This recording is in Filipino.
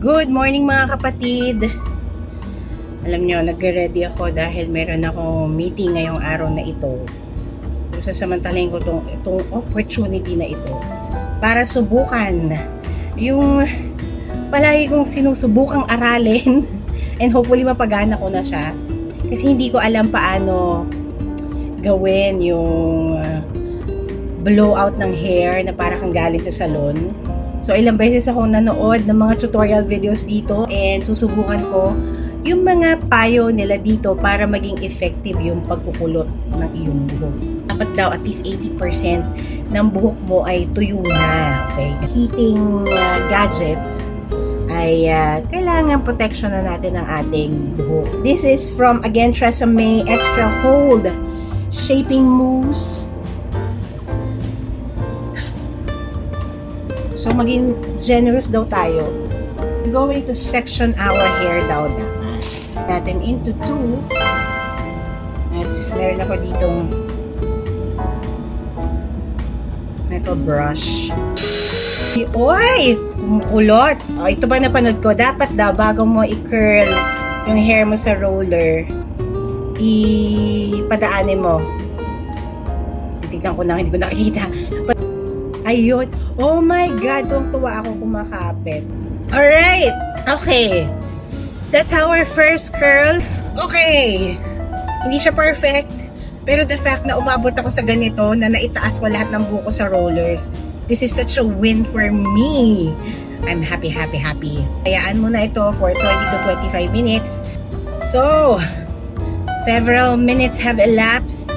Good morning mga kapatid! Alam nyo, nagre-ready ako dahil meron akong meeting ngayong araw na ito. So, sasamantalahin ko itong opportunity na ito para subukan yung palagi kong sinusubukang aralin and hopefully mapagana ko na siya. Kasi hindi ko alam paano gawin yung blowout ng hair na para kang galing sa salon. So, ilang beses akong nanood ng mga tutorial videos dito and susubukan ko yung mga payo nila dito para maging effective yung pagkukulot ng iyong buhok. Dapat daw at least 80% ng buhok mo ay tuyo na. Okay? Heating gadget ay kailangan protection na natin ng ating buhok. This is from, again, Tresemme Extra Hold Shaping Mousse. So, maging generous daw tayo. We're going to section our hair daw natin into 2. At meron ako ditong metal brush. Oy! Kumukulot! O, ito ba napanood ko? Dapat daw, bago mo i-curl yung hair mo sa roller, ipadaanin mo. Titignan ko na, hindi ko nakikita. Ayun. Oh my God, tuwang-tuwa ako kumakapit. Alright! Okay. That's our first curl. Okay. Hindi siya perfect. Pero the fact na umabot ako sa ganito, na naitaas ko lahat ng buko sa rollers, this is such a win for me. I'm happy, happy, happy. Hayaan mo na ito for 20 to 25 minutes. So, several minutes have elapsed.